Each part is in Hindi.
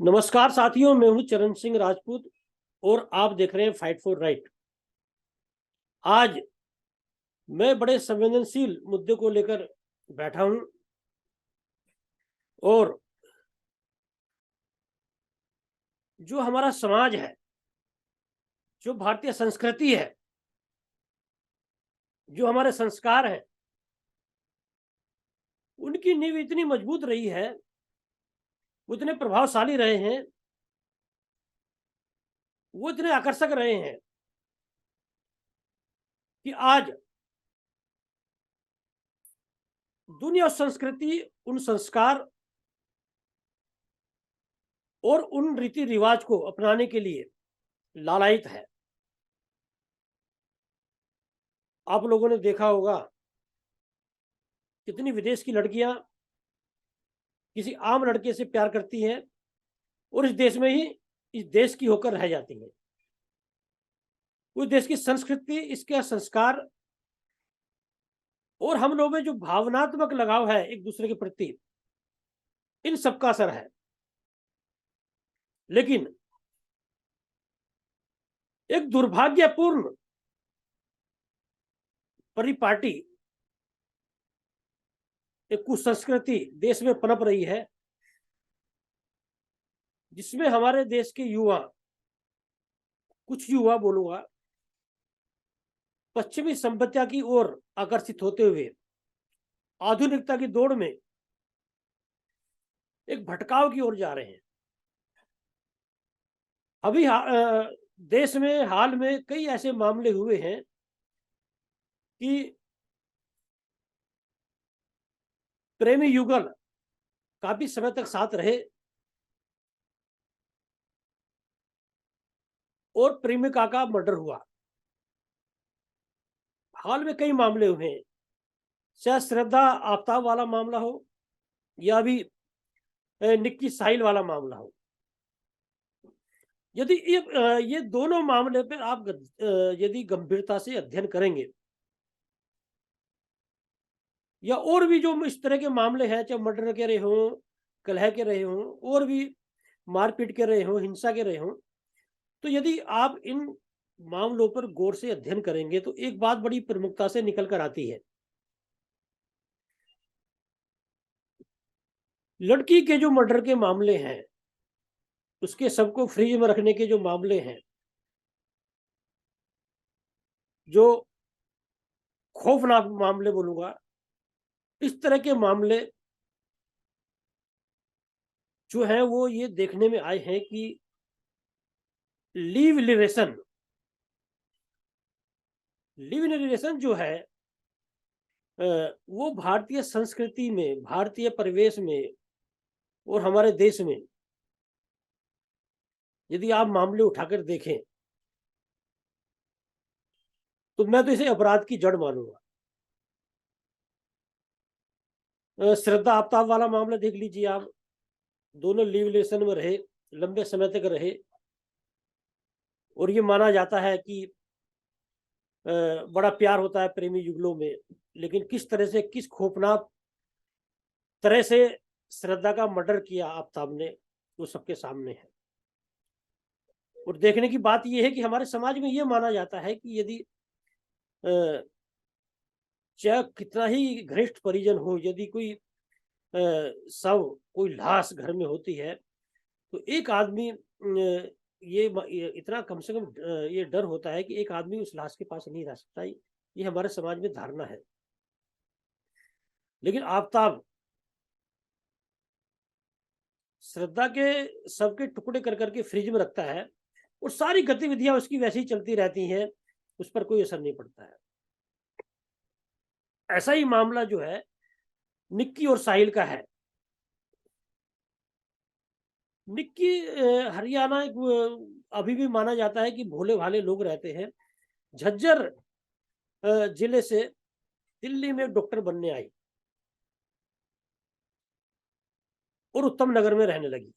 नमस्कार साथियों, मैं हूं चरण सिंह राजपूत और आप देख रहे हैं फाइट फॉर राइट। आज मैं बड़े संवेदनशील मुद्दे को लेकर बैठा हूं और जो हमारा समाज है, जो भारतीय संस्कृति है, जो हमारे संस्कार हैं, उनकी नींव इतनी मजबूत रही है, वो इतने प्रभावशाली रहे हैं, वो इतने आकर्षक रहे हैं कि आज दुनिया उस संस्कृति, उन संस्कार और उन रीति रिवाज को अपनाने के लिए लालायित है। आप लोगों ने देखा होगा कितनी विदेश की लड़कियां किसी आम लड़के से प्यार करती हैं और इस देश में ही इस देश की होकर रह जाती हैं। उस देश की संस्कृति, इसके संस्कार और हम लोगों में जो भावनात्मक लगाव है एक दूसरे के प्रति, इन सबका असर है। लेकिन एक दुर्भाग्यपूर्ण परिपाटी, एक कुसंस्कृति देश में पनप रही है, जिसमें हमारे देश के युवा, कुछ युवा बोलूंगा, पश्चिमी सभ्यता की ओर आकर्षित होते हुए आधुनिकता की दौड़ में एक भटकाव की ओर जा रहे हैं। अभी देश में हाल में कई ऐसे मामले हुए हैं कि प्रेमी युगल काफी समय तक साथ रहे और प्रेमिका का मर्डर हुआ। हाल में कई मामले हुए हैं, चाहे श्रद्धा आफ्ताब वाला मामला हो या अभी निक्की साहिल वाला मामला हो। यदि ये दोनों मामले पर आप यदि गंभीरता से अध्ययन करेंगे, या और भी जो इस तरह के मामले हैं, चाहे मर्डर के रहे हों, कलह के रहे हों, और भी मारपीट के रहे हों, हिंसा के रहे हों, तो यदि आप इन मामलों पर गौर से अध्ययन करेंगे तो एक बात बड़ी प्रमुखता से निकल कर आती है। लड़की के जो मर्डर के मामले हैं, उसके सबको फ्रीज में रखने के जो मामले हैं, जो खौफनाक मामले बोलूंगा, इस तरह के मामले जो है वो ये देखने में आए हैं कि लिव इन रिलेशन जो है वो भारतीय संस्कृति में, भारतीय परिवेश में और हमारे देश में यदि आप मामले उठाकर देखें तो मैं तो इसे अपराध की जड़ मानूंगा। श्रद्धा आफ्ताब वाला मामला देख लीजिए आप, दोनों लिव रिलेशन में रहे, लंबे समय तक रहे, और ये माना जाता है कि बड़ा प्यार होता है प्रेमी युगलों में, लेकिन किस तरह से, किस खौफनाक तरह से श्रद्धा का मर्डर किया आफ्ताब ने, वो सबके सामने है। और देखने की बात यह है कि हमारे समाज में यह माना जाता है कि यदि चाहे कितना ही घनिष्ठ परिजन हो, यदि कोई शव, कोई लाश घर में होती है, तो एक आदमी ये इतना कम से कम ये डर होता है कि एक आदमी उस लाश के पास नहीं रह सकता। ये हमारे समाज में धारणा है। लेकिन आफ्ताब श्रद्धा के सबके टुकड़े कर करके फ्रिज में रखता है और सारी गतिविधियां उसकी वैसे ही चलती रहती हैं, उस पर कोई असर नहीं पड़ता है। ऐसा ही मामला जो है निक्की और साहिल का है। निक्की हरियाणा अभी भी माना जाता है कि भोले भाले लोग रहते हैं। झज्जर जिले से दिल्ली में डॉक्टर बनने आई और उत्तम नगर में रहने लगी।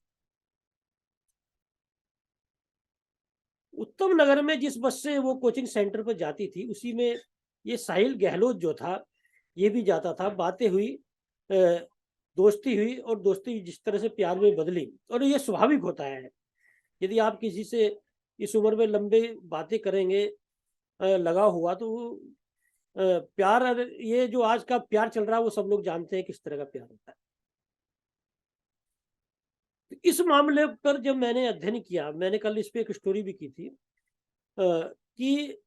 उत्तम नगर में जिस बस से वो कोचिंग सेंटर पर जाती थी, उसी में ये साहिल गहलोत जो था ये भी जाता था। बातें हुई दोस्ती हुई और दोस्ती जिस तरह से प्यार में बदली, और ये स्वाभाविक होता है। यदि आप किसी से इस उम्र में लंबे बातें करेंगे, लगाव हुआ, तो प्यार, ये जो आज का प्यार चल रहा है वो सब लोग जानते हैं किस तरह का प्यार होता है। तो इस मामले पर जब मैंने अध्ययन किया, मैंने कल इस पे एक स्टोरी भी की थी, कि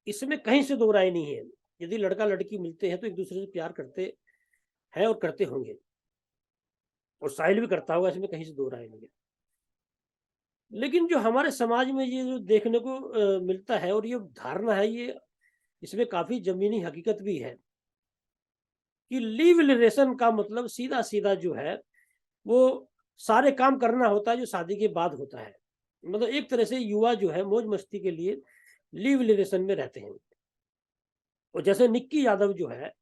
इसमें कहीं से दो राय नहीं है। यदि लड़का लड़की मिलते हैं तो एक दूसरे से प्यार करते हैं और करते होंगे, और साहिल भी करता होगा, इसमें कहीं से दो राय नहीं है। लेकिन जो हमारे समाज में ये जो देखने को मिलता है, और ये धारणा है, ये इसमें काफी जमीनी हकीकत भी है, कि लिव रिलेशन का मतलब सीधा सीधा जो है वो सारे काम करना होता है जो शादी के बाद होता है। मतलब एक तरह से युवा जो है मौज मस्ती के लिए लिव रिलेशन में रहते हैं। और जैसे निक्की यादव जो है,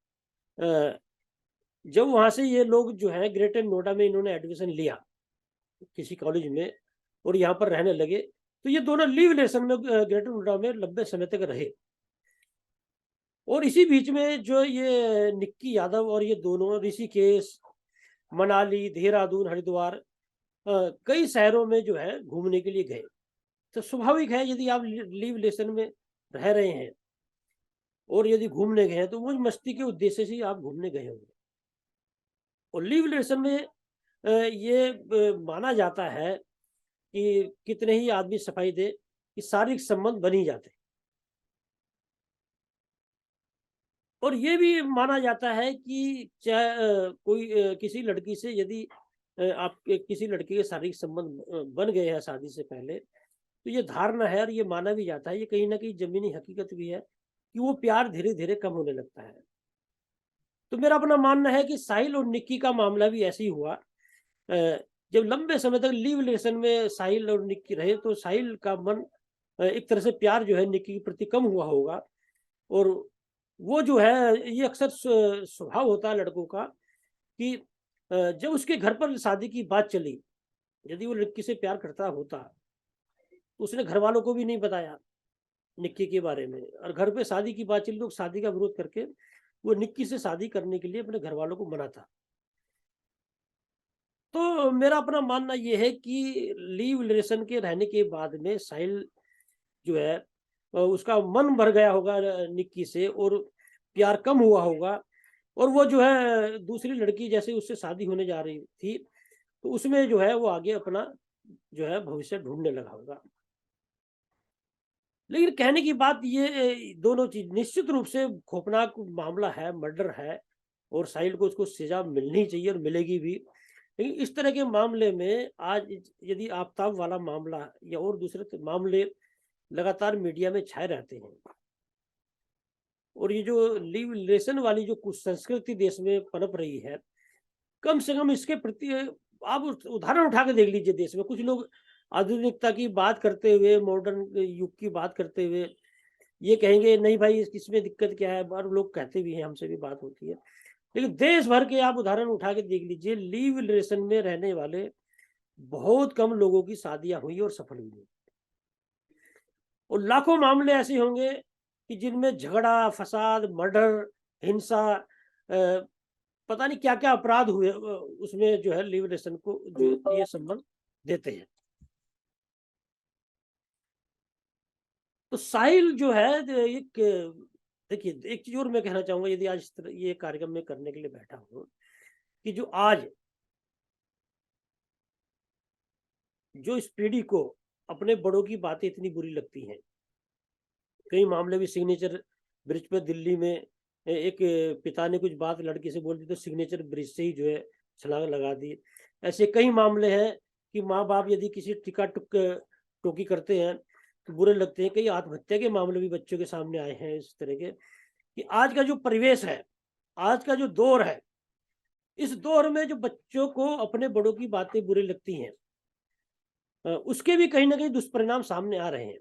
जब वहां से ये लोग जो है ग्रेटर नोएडा में इन्होंने एडमिशन लिया किसी कॉलेज में, और यहाँ पर रहने लगे, तो ये दोनों लिव रिलेशन में ग्रेटर नोएडा में लंबे समय तक रहे। और इसी बीच में जो ये निक्की यादव और ये दोनों ऋषिकेश, मनाली, देहरादून, हरिद्वार, कई शहरों में जो है घूमने के लिए गए। तो स्वाभाविक है, यदि आप लिव रिलेशन में रह रहे हैं और यदि घूमने गए हैं, तो मौज मस्ती के उद्देश्य से ही आप घूमने गए होंगे। और लिव रिलेशन में ये माना जाता है कि कितने ही आदमी सफाई दे कि शारीरिक संबंध बन ही जाते हैं। और ये भी माना जाता है कि चाहे कोई किसी लड़की से यदि आपके किसी लड़के के शारीरिक संबंध बन गए हैं शादी से पहले, तो ये धारणा है, और ये माना भी जाता है, ये कहीं ना कहीं जमीनी हकीकत भी है, कि वो प्यार धीरे धीरे कम होने लगता है। तो मेरा अपना मानना है कि साहिल और निक्की का मामला भी ऐसे ही हुआ। जब लंबे समय तक लिव रिलेशन में साहिल और निक्की रहे, तो साहिल का मन, एक तरह से प्यार जो है निक्की के प्रति कम हुआ होगा। और वो जो है, ये अक्सर स्वभाव होता है लड़कों का, कि जब उसके घर पर शादी की बात चली, यदि वो लड़की से प्यार करता होता, तो उसने घर वालों को भी नहीं बताया निक्की के बारे में, और घर पे शादी की बात चली तो शादी का विरोध करके वो निक्की से शादी करने के लिए अपने घर वालों को मनाता। तो मेरा अपना मानना ये है कि लिव रिलेशन के रहने के बाद में साहिल जो है, उसका मन भर गया होगा निक्की से, और प्यार कम हुआ होगा, और वो जो है दूसरी लड़की जैसे उससे शादी होने जा रही थी, तो उसमें जो है वो आगे अपना जो है भविष्य ढूंढने लगा होगा। लेकिन कहने की बात ये, दोनों चीज निश्चित रूप से खौफनाक मामला है, मर्डर है, और साहिल को उसको सजा मिलनी चाहिए और मिलेगी भी। लेकिन इस तरह के मामले में आज यदि आफ्ताब वाला मामला या और दूसरे मामले लगातार मीडिया में छाए रहते हैं, और ये जो लिव रिलेशन वाली जो कुछ संस्कृति देश में पनप रही है, कम से कम इसके प्रति आप उदाहरण उठा के देख लीजिए। देश में कुछ लोग आधुनिकता की बात करते हुए, मॉडर्न युग की बात करते हुए ये कहेंगे नहीं भाई इसमें दिक्कत क्या है, और लोग कहते भी हैं, हमसे भी बात होती है। लेकिन देश भर के आप उदाहरण उठा के देख लीजिए, लिव रिलेशन में रहने वाले बहुत कम लोगों की शादियां हुई और सफल हुई, और लाखों मामले ऐसे होंगे कि जिनमें झगड़ा, फसाद, मर्डर, हिंसा, पता नहीं क्या क्या अपराध हुए, उसमें जो है लिव रिलेशन को जो ये संबंध देते हैं। तो साहिल जो है, एक देखिए, एक चीज और मैं कहना चाहूंगा, यदि आज इस तरह ये कार्यक्रम में करने के लिए बैठा हूँ, कि जो आज जो इस पीढ़ी को अपने बड़ों की बातें इतनी बुरी लगती हैं, कई मामले भी सिग्नेचर ब्रिज पे दिल्ली में एक पिता ने कुछ बात लड़की से बोल दी, तो सिग्नेचर ब्रिज से ही जो है छलांग लगा दी। ऐसे कई मामले हैं कि माँ बाप यदि किसी टिका टोकी करते हैं तो बुरे लगते हैं। कई आत्महत्या के मामले भी बच्चों के सामने आए हैं इस तरह के, कि आज का जो परिवेश है, आज का जो दौर है, इस दौर में जो बच्चों को अपने बड़ों की बातें बुरी लगती हैं, उसके भी कहीं ना कहीं दुष्परिणाम सामने आ रहे हैं।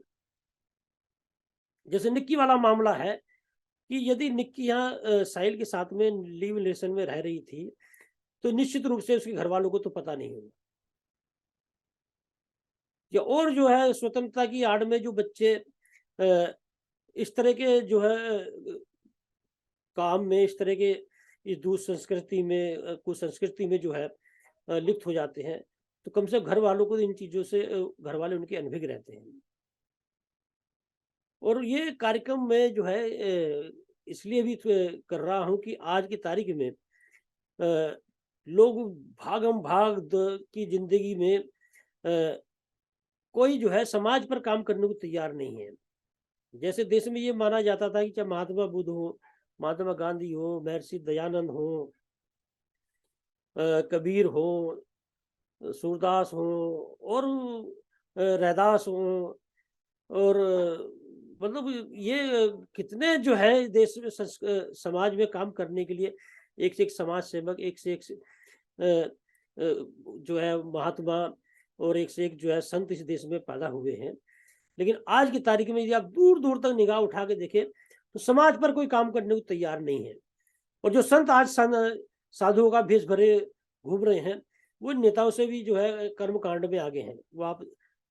जैसे निक्की वाला मामला है, कि यदि निक्की यहाँ साहिल के साथ में लिव रिलेशन में रह रही थी, तो निश्चित रूप से उसके घर वालों को तो पता नहीं होगा। या और जो है स्वतंत्रता की आड़ में जो बच्चे इस तरह के जो है काम में, इस तरह के इस दुष्संस्कृति में कुसंस्कृति में जो है लिप्त हो जाते हैं, तो कम से कम घर वालों को इन चीज़ों से घर वाले उनके अनभिज्ञ रहते हैं। और ये कार्यक्रम मैं जो है इसलिए भी कर रहा हूँ कि आज की तारीख में लोग भागम-भाग की ज़िंदगी में कोई जो है समाज पर काम करने को तैयार नहीं है। जैसे देश में ये माना जाता था कि चाहे महात्मा बुद्ध हो, महात्मा गांधी हो, महर्षि दयानंद हो, कबीर हो, सूरदास हो और रैदास हो और मतलब ये कितने जो है देश में समाज में काम करने के लिए एक से एक समाज सेवक, एक से एक जो है महात्मा और एक से एक जो है संत इस देश में पैदा हुए हैं। लेकिन आज की तारीख में यदि आप दूर-दूर तक निगाह उठा के देखें, तो समाज पर कोई काम करने को तैयार नहीं है। और जो संत आज साधुओं का भेष भरे घूम रहे हैं, वो नेताओं से भी जो है कर्म कांड में आगे हैं। वो आप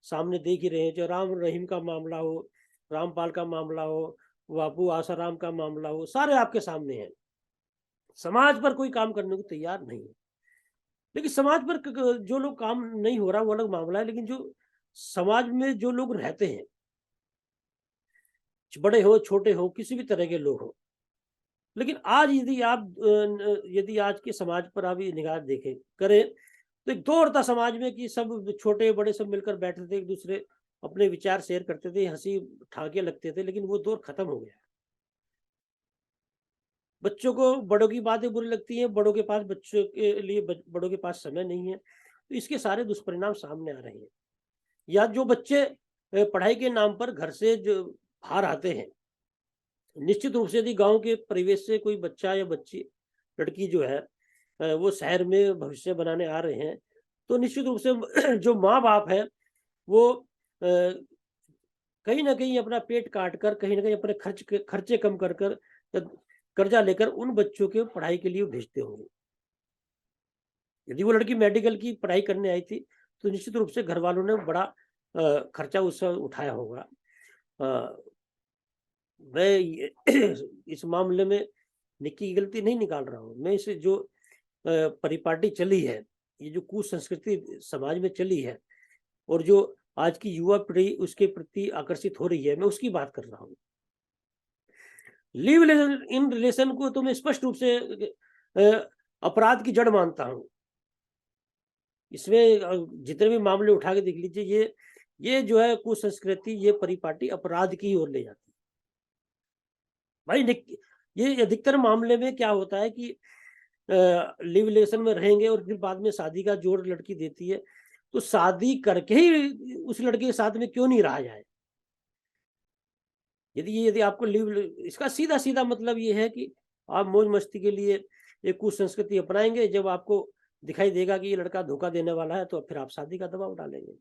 सामने देख ही रहे हैं, जो राम रहीम का मामला हो, रामपाल का मामला हो, बापू आसाराम का मामला हो, सारे आपके सामने हैं। समाज पर कोई काम करने को तैयार नहीं है। लेकिन समाज पर जो लोग काम नहीं हो रहा वो अलग मामला है, लेकिन जो समाज में जो लोग रहते हैं, बड़े हो छोटे हो किसी भी तरह के लोग हो, लेकिन आज यदि आप यदि आज के समाज पर आप ये निगाह देखें करें, तो एक दौर था समाज में कि सब छोटे बड़े सब मिलकर बैठते थे, एक दूसरे अपने विचार शेयर करते थे, हंसी ठाके लगते थे, लेकिन वो दौर खत्म हो गया। बच्चों को बड़ों की बातें बुरी लगती हैं, बड़ों के पास बच्चों के लिए बड़ों के पास समय नहीं है, तो इसके सारे दुष्परिणाम सामने आ रहे हैं। या जो बच्चे पढ़ाई के नाम पर घर से जो बाहर आते हैं, निश्चित रूप से यदि गांव के परिवेश से कोई बच्चा या बच्ची लड़की जो है वो शहर में भविष्य बनाने आ रहे हैं, तो निश्चित रूप से जो माँ बाप है वो कहीं ना कहीं अपना पेट काट कर, कहीं ना कहीं अपने खर्चे कम कर कर कर्जा लेकर उन बच्चों के पढ़ाई के लिए भेजते होंगे। यदि वो लड़की मेडिकल की पढ़ाई करने आई थी, तो निश्चित रूप से घर वालों ने बड़ा खर्चा उससे उठाया होगा। अ, मैं इस मामले में निक्की की गलती नहीं निकाल रहा हूँ। मैं इसे जो परिपाटी चली है, ये जो कुसंस्कृति समाज में चली है और जो आज की युवा पीढ़ी उसके प्रति आकर्षित हो रही है, मैं उसकी बात कर रहा हूँ। लिव इन रिलेशन को तो मैं स्पष्ट रूप से अपराध की जड़ मानता हूँ। इसमें जितने भी मामले उठा के देख लीजिए, ये जो है कुसंस्कृति, ये परिपाटी अपराध की ओर ले जाती है। भाई ये अधिकतर मामले में क्या होता है कि लिव रिलेशन में रहेंगे और फिर बाद में शादी का जोड़ लड़की देती है, तो शादी करके ही उस लड़के के साथ में क्यों नहीं रहा जाए। यदि आपको इसका सीधा-सीधा मतलब ये है कि आप मौज-मस्ती के लिए एक कुसंस्कृति अपनाएँगे, जब आपको दिखाई देगा कि ये लड़का धोखा देने वाला है, तो फिर आप शादी का दबाव डालेंगे।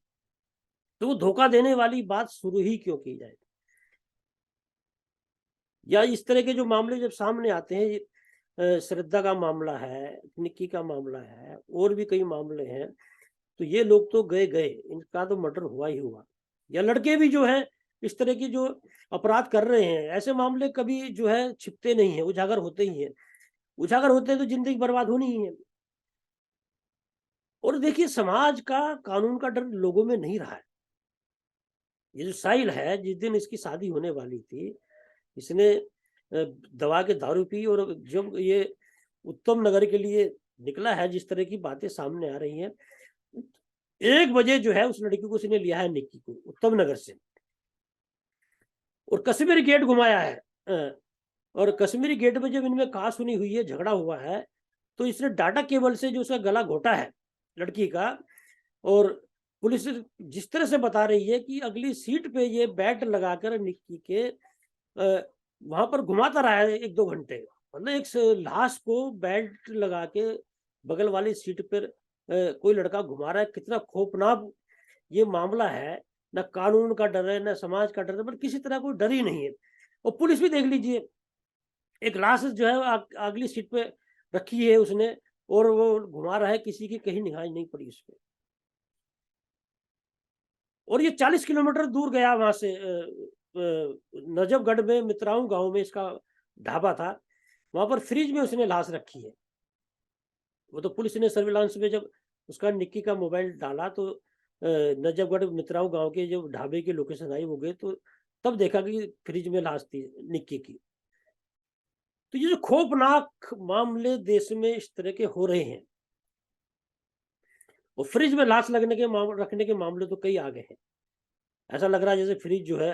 तो वो धोखा देने वाली बात शुरू ही क्यों की जाए? या इस तरह के जो मामले जब सामने आते हैं, श्रद्धा का मामला है, निक्की का मामला है, और भी कई मामले हैं, तो ये लोग तो गए, इनका तो मर्डर हुआ ही हुआ। या लड़के भी जो है इस तरह की जो अपराध कर रहे हैं, ऐसे मामले कभी जो है छिपते नहीं है, उजागर होते ही हैं। उजागर होते हैं तो जिंदगी बर्बाद होनी ही है। और देखिए, समाज का कानून का डर लोगों में नहीं रहा है। ये जो साहिल है, जिस दिन इसकी शादी होने वाली थी, इसने दबा के दारू पी, और जब ये उत्तम नगर के लिए निकला है, जिस तरह की बातें सामने आ रही हैं, 1 बजे जो है उस लड़की को उसने लिया है, निक्की को, उत्तम नगर से, और कश्मीरी गेट घुमाया है। और कश्मीरी गेट में जब इनमें कहा सुनी हुई है, झगड़ा हुआ है, तो इसने डाटा केबल से जो उसका गला घोटा है लड़की का, और पुलिस जिस तरह से बता रही है कि अगली सीट पे ये बेल्ट लगाकर निक्की के वहां पर घुमाता रहा है 1-2 घंटे। मतलब एक लाश को बेल्ट लगा के बगल वाली सीट पर कोई लड़का घुमा रहा है। कितना खौफनाक ये मामला है। ना कानून का डर है, ना समाज का डर है, पर किसी तरह कोई डर ही नहीं है। और पुलिस भी देख लीजिए, एक लाश जो है अगली सीट पे रखी है उसने, और वो घुमा रहा है, किसी की कहीं निगाह नहीं पड़ी उस पे। और ये 40 किलोमीटर दूर गया वहां से, नजफगढ़ में मित्राऊ गांव में इसका ढाबा था। वहां पर फ्रिज में उसने लाश रखी है। वो तो पुलिस ने सर्विलांस में जब उसका निक्की का मोबाइल डाला तो नजफगढ़ मित्राओं गांव के जब ढाबे की लोकेशन आई वो गए तो तब देखा कि फ्रिज में लाश थी निक्की की। तो ये जो खौफनाक मामले देश में इस तरह के हो रहे हैं, और फ्रिज में लाश रखने के मामले तो कई आ गए हैं। ऐसा लग रहा है जैसे फ्रिज जो है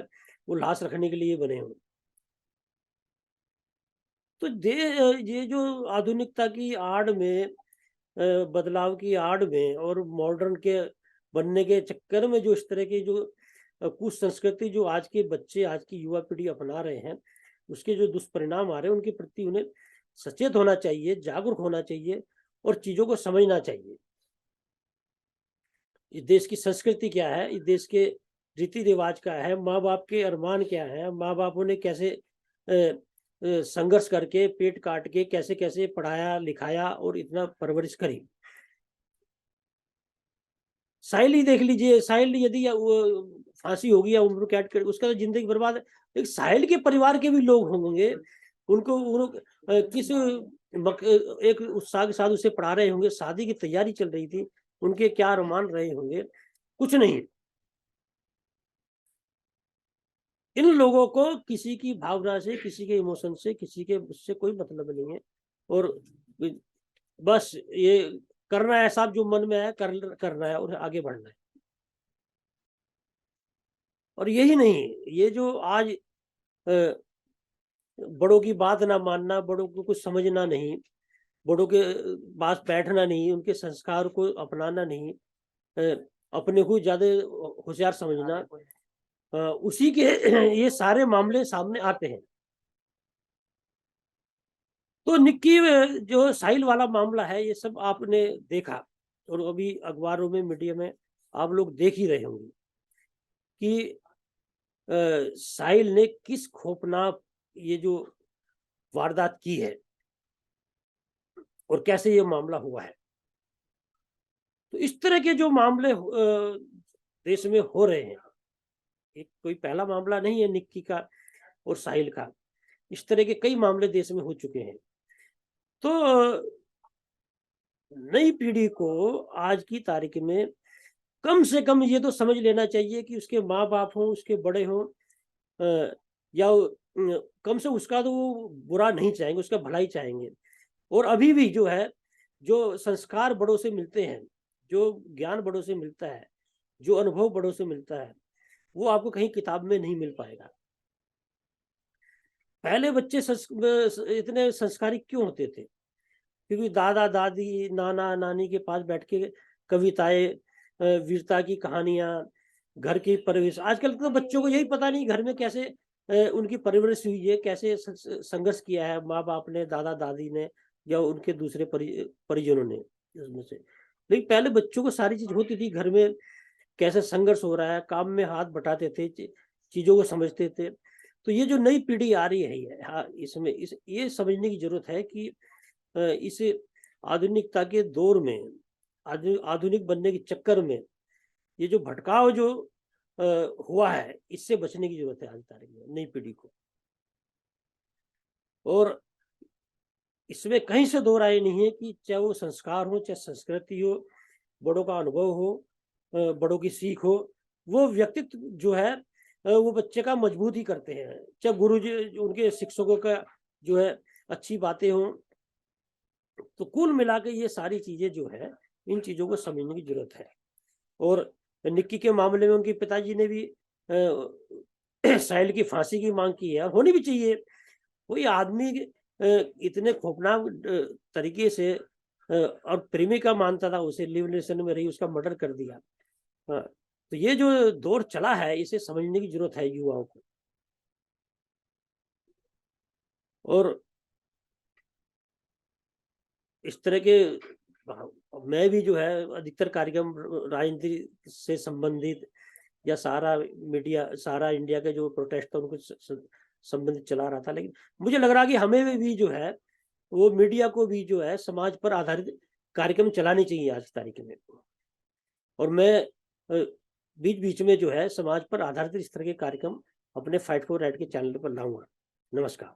वो लाश रखने के लिए बने हों। तो ये जो आधुनिकता की आड़ में, बदलाव की आड़ में और मॉडर्न के बनने के चक्कर में जो इस तरह की जो कुसंस्कृति जो आज के बच्चे, आज की युवा पीढ़ी अपना रहे हैं, उसके जो दुष्परिणाम आ रहे हैं उनके प्रति उन्हें सचेत होना चाहिए, जागरूक होना चाहिए और चीजों को समझना चाहिए। इस देश की संस्कृति क्या है, इस देश के रीति रिवाज क्या है, माँ बाप के अरमान क्या है, माँ बापों ने कैसे संघर्ष करके पेट काट के कैसे कैसे पढ़ाया लिखाया और इतना परवरिश करी। साहिल ही देख लीजिए, साहिल यदि वो फांसी होगी या उम्र कैद कर उसका तो जिंदगी बर्बाद है। एक साहिल के परिवार के भी लोग होंगे, उनको किस एक उत्साह के साथ उसे पढ़ा रहे होंगे, शादी की तैयारी चल रही थी, उनके क्या अरमान रहे होंगे, कुछ नहीं। इन लोगों को किसी की भावना से, किसी के इमोशन से, किसी के उससे कोई मतलब नहीं है। और बस ये करना है, सब जो मन में है करना है और आगे बढ़ना है। और यही नहीं, ये जो आज बड़ों की बात ना मानना, बड़ों को कुछ समझना नहीं, बड़ों के पास बैठना नहीं, उनके संस्कार को अपनाना नहीं, अपने को ज्यादा होशियार समझना, उसी के ये सारे मामले सामने आते हैं। तो निक्की जो साहिल वाला मामला है, ये सब आपने देखा और अभी अखबारों में, मीडिया में आप लोग देख ही रहे होंगे कि साहिल ने किस खौफनाक ये जो वारदात की है और कैसे ये मामला हुआ है। तो इस तरह के जो मामले देश में हो रहे हैं, एक कोई पहला मामला नहीं है निक्की का और साहिल का, इस तरह के कई मामले देश में हो चुके हैं। तो नई पीढ़ी को आज की तारीख में कम से कम ये तो समझ लेना चाहिए कि उसके माँ बाप हों, उसके बड़े हों, या कम से उसका तो वो बुरा नहीं चाहेंगे, उसका भला ही चाहेंगे। और अभी भी जो है, जो संस्कार बड़ों से मिलते हैं, जो ज्ञान बड़ों से मिलता है, जो अनुभव बड़ों से मिलता है, वो आपको कहीं किताब में नहीं मिल पाएगा। पहले बच्चे इतने संस्कारिक क्यों होते थे? क्योंकि दादा दादी, नाना नानी के पास बैठ के कविताएं, वीरता की कहानियां, घर की परवरिश। आजकल तो बच्चों को यही पता नहीं घर में कैसे उनकी परवरिश हुई है, कैसे संघर्ष किया है माँ बाप ने, दादा दादी ने, या उनके दूसरे परिजनों ने उसमें से। लेकिन पहले बच्चों को सारी चीज होती थी घर में, कैसे संघर्ष हो रहा है, काम में हाथ बटाते थे, चीजों को समझते थे। तो ये जो नई पीढ़ी आ रही है, हाँ, इसमें ये समझने की जरूरत है कि इस आधुनिकता के दौर में, आधुनिक बनने के चक्कर में ये जो भटकाव जो हुआ है, इससे बचने की जरूरत है आज तारीख में नई पीढ़ी को। और इसमें कहीं से दो राय नहीं है कि चाहे वो संस्कार हो, चाहे संस्कृति हो, बड़ों का अनुभव हो, बड़ों की सीख हो, वो व्यक्तित्व जो है वो बच्चे का मजबूत ही करते हैं। चाहे गुरु जी, उनके शिक्षकों का जो है अच्छी बातें हों, तो कुल मिला के ये सारी चीजें जो है, इन चीजों को समझने की जरूरत है। और निक्की के मामले में उनके पिताजी ने भी साहिल की फांसी की मांग की है, और होनी भी चाहिए। कोई आदमी इतने खौफनाक तरीके से और प्रेमिका मानता था उसे, लिव रिलेशन में रही, उसका मर्डर कर दिया। हाँ, तो ये जो दौर चला है, इसे समझने की जरूरत है युवाओं को। और इस तरह के मैं भी जो है अधिकतर कार्यक्रम राजनीति से संबंधित या सारा मीडिया, सारा इंडिया के जो प्रोटेस्ट था उनको संबंधित चला रहा था। लेकिन मुझे लग रहा कि हमें भी जो है वो मीडिया को भी जो है समाज पर आधारित कार्यक्रम चलाने चाहिए आज की तारीख में। और मैं बीच बीच में जो है समाज पर आधारित इस तरह के कार्यक्रम अपने फाइट फॉर राइट के चैनल पर लाऊंगा। नमस्कार।